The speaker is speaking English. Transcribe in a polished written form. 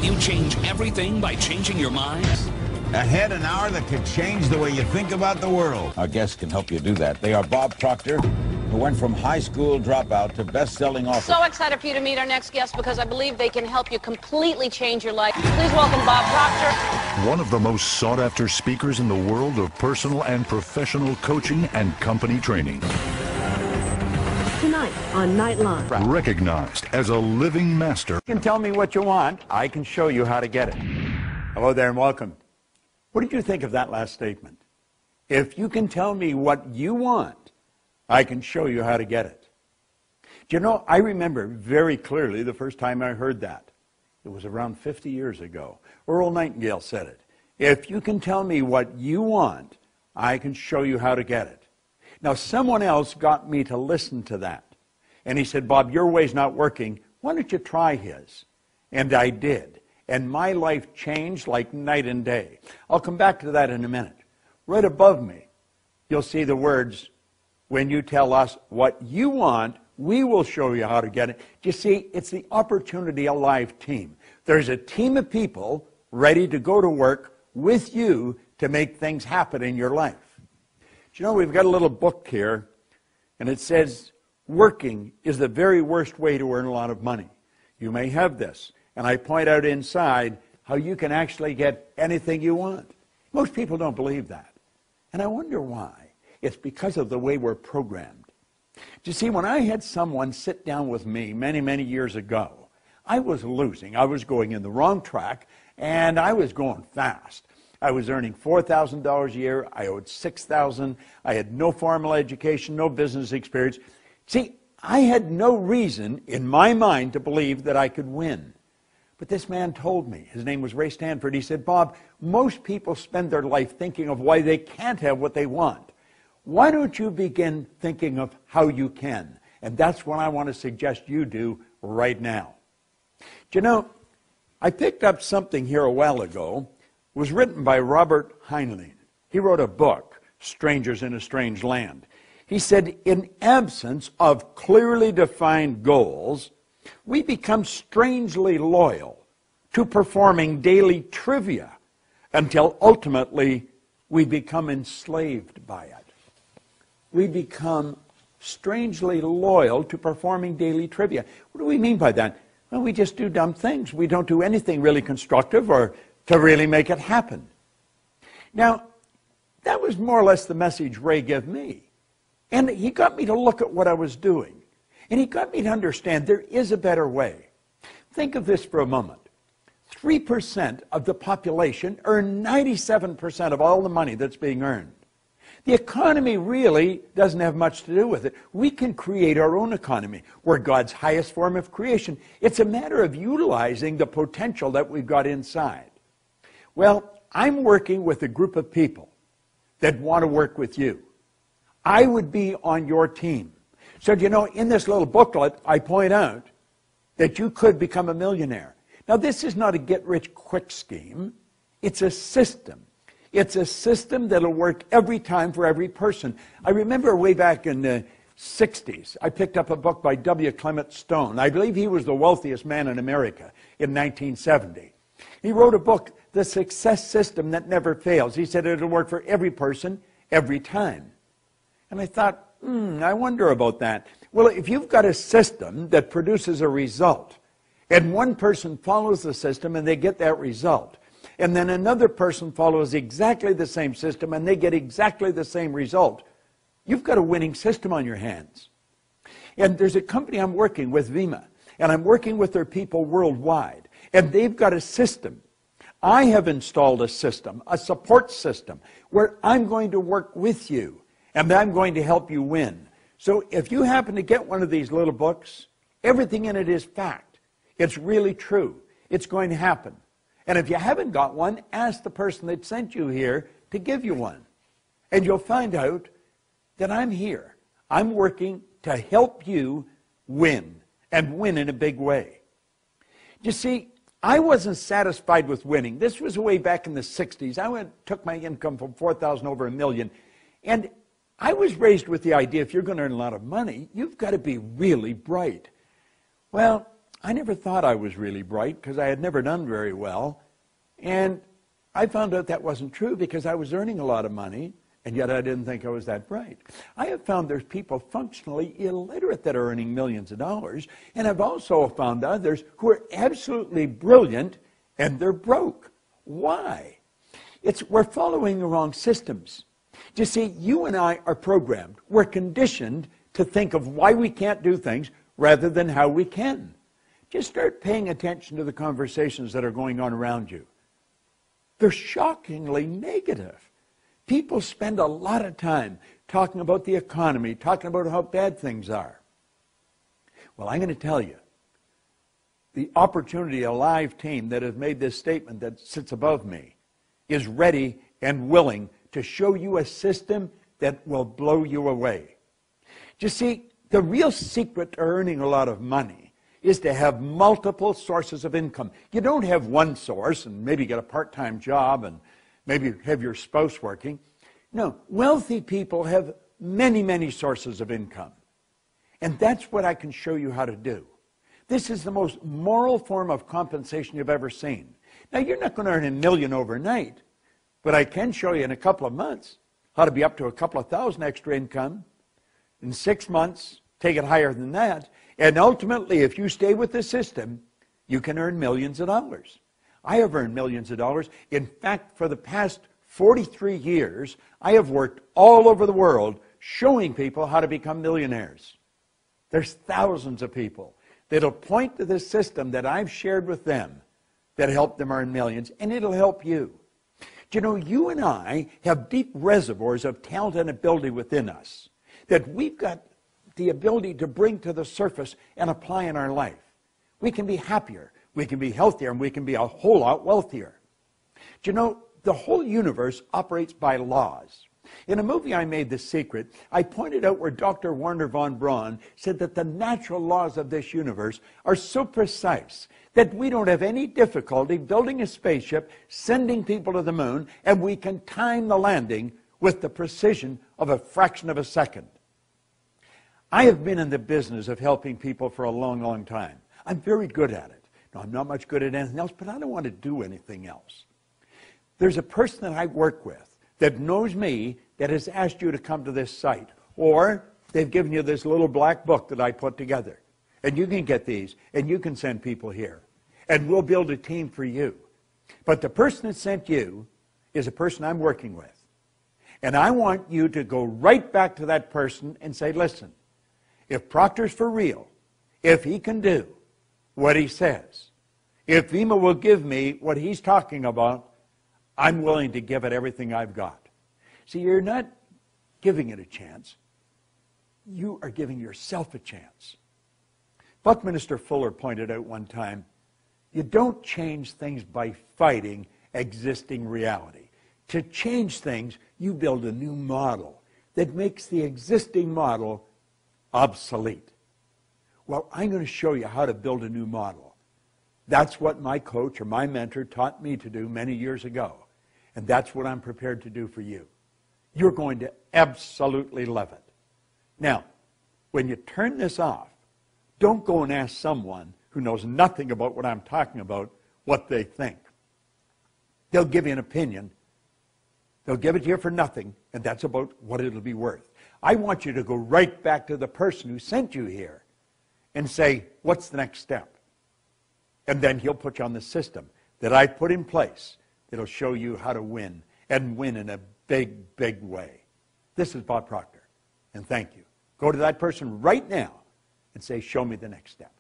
you change everything by changing your mind? Ahead an hour that could change the way you think about the world. Our guests can help you do that. They are Bob Proctor, who went from high school dropout to best-selling author. So excited for you to meet our next guest because I believe they can help you completely change your life. Please welcome Bob Proctor. One of the most sought-after speakers in the world of personal and professional coaching and company training. Tonight on Nightline. Recognized as a living master. You can tell me what you want. I can show you how to get it. Hello there and welcome. What did you think of that last statement? If you can tell me what you want, I can show you how to get it. Do you know, I remember very clearly the first time I heard that. It was around 50 years ago. Earl Nightingale said it. If you can tell me what you want, I can show you how to get it. Now, someone else got me to listen to that. And he said, Bob, your way's not working. Why don't you try his? And I did. And my life changed like night and day. I'll come back to that in a minute. Right above me, you'll see the words, when you tell us what you want, we will show you how to get it. You see, it's the Opportunity Alive team. There's a team of people ready to go to work with you to make things happen in your life. Do you know, we've got a little book here, and it says, working is the very worst way to earn a lot of money. You may have this. And I point out inside how you can actually get anything you want. Most people don't believe that. And I wonder why. It's because of the way we're programmed. Do you see, when I had someone sit down with me many, many years ago, I was losing. I was going in the wrong track, and I was going fast. I was earning $4,000 a year. I owed $6,000. I had no formal education, no business experience. See, I had no reason in my mind to believe that I could win. But this man told me, his name was Ray Stanford, he said, Bob, most people spend their life thinking of why they can't have what they want. Why don't you begin thinking of how you can? And that's what I want to suggest you do right now. Do you know, I picked up something here a while ago. It was written by Robert Heinlein. He wrote a book, Strangers in a Strange Land. He said, in absence of clearly defined goals, we become strangely loyal to performing daily trivia until ultimately we become enslaved by it. We become strangely loyal to performing daily trivia. What do we mean by that? Well, we just do dumb things. We don't do anything really constructive or to really make it happen. Now, that was more or less the message Ray gave me. And he got me to look at what I was doing. And he got me to understand there is a better way. Think of this for a moment. 3% of the population earn 97% of all the money that's being earned. The economy really doesn't have much to do with it. We can create our own economy. We're God's highest form of creation. It's a matter of utilizing the potential that we've got inside. Well, I'm working with a group of people that want to work with you. I would be on your team. So, you know, in this little booklet, I point out that you could become a millionaire. Now, this is not a get-rich-quick scheme. It's a system. It's a system that'll work every time for every person. I remember way back in the 60s, I picked up a book by W. Clement Stone. I believe he was the wealthiest man in America in 1970. He wrote a book, The Success System That Never Fails. He said it'll work for every person, every time. And I thought, I wonder about that. Well, if you've got a system that produces a result, and one person follows the system and they get that result, and then another person follows exactly the same system and they get exactly the same result, you've got a winning system on your hands. And there's a company I'm working with, Vima, and I'm working with their people worldwide, and they've got a system. I have installed a system, a support system, where I'm going to work with you. And I'm going to help you win. So if you happen to get one of these little books, everything in it is fact. It's really true. It's going to happen. And if you haven't got one, ask the person that sent you here to give you one. And you'll find out that I'm here. I'm working to help you win, and win in a big way. You see, I wasn't satisfied with winning. This was way back in the 60s. I took my income from $4,000 over $1 million. And I was raised with the idea if you're going to earn a lot of money, you've got to be really bright. Well, I never thought I was really bright because I had never done very well. And I found out that wasn't true because I was earning a lot of money, and yet I didn't think I was that bright. I have found there's people functionally illiterate that are earning millions of dollars, and I've also found others who are absolutely brilliant and they're broke. Why? We're following the wrong systems. You see, you and I are programmed. We're conditioned to think of why we can't do things rather than how we can. Just start paying attention to the conversations that are going on around you. They're shockingly negative. People spend a lot of time talking about the economy, talking about how bad things are. Well, I'm going to tell you, the Opportunity Alive team that has made this statement that sits above me is ready and willing to show you a system that will blow you away. You see, the real secret to earning a lot of money is to have multiple sources of income. You don't have one source and maybe get a part-time job and maybe have your spouse working. No, wealthy people have many, many sources of income. And that's what I can show you how to do. This is the most moral form of compensation you've ever seen. Now, you're not going to earn $1 million overnight, but I can show you in a couple of months how to be up to a couple of thousand extra income. In 6 months, take it higher than that. And ultimately, if you stay with the system, you can earn millions of dollars. I have earned millions of dollars. In fact, for the past 43 years, I have worked all over the world showing people how to become millionaires. There's thousands of people that'll point to the system that I've shared with them that helped them earn millions, and it'll help you. Do you know, you and I have deep reservoirs of talent and ability within us that we've got the ability to bring to the surface and apply in our life. We can be happier, we can be healthier, and we can be a whole lot wealthier. Do you know, the whole universe operates by laws. In a movie I made, The Secret, I pointed out where Dr. Werner von Braun said that the natural laws of this universe are so precise that we don't have any difficulty building a spaceship, sending people to the moon, and we can time the landing with the precision of a fraction of a second. I have been in the business of helping people for a long, long time. I'm very good at it. Now, I'm not much good at anything else, but I don't want to do anything else. There's a person that I work with that knows me that has asked you to come to this site, or they've given you this little black book that I put together. And you can get these, and you can send people here. And we'll build a team for you. But the person that sent you is a person I'm working with. And I want you to go right back to that person and say, listen, if Proctor's for real, if he can do what he says, if Vima will give me what he's talking about, I'm willing to give it everything I've got. See, you're not giving it a chance. You are giving yourself a chance. Buckminster Fuller pointed out one time, you don't change things by fighting existing reality. To change things, you build a new model that makes the existing model obsolete. Well, I'm going to show you how to build a new model. That's what my coach or my mentor taught me to do many years ago. And that's what I'm prepared to do for you. You're going to absolutely love it. Now, when you turn this off, don't go and ask someone who knows nothing about what I'm talking about what they think. They'll give you an opinion. They'll give it to you for nothing, and that's about what it'll be worth. I want you to go right back to the person who sent you here and say, what's the next step? And then he'll put you on the system that I put in place that'll show you how to win, and win in a big, big way. This is Bob Proctor, and thank you. Go to that person right now and say, show me the next step.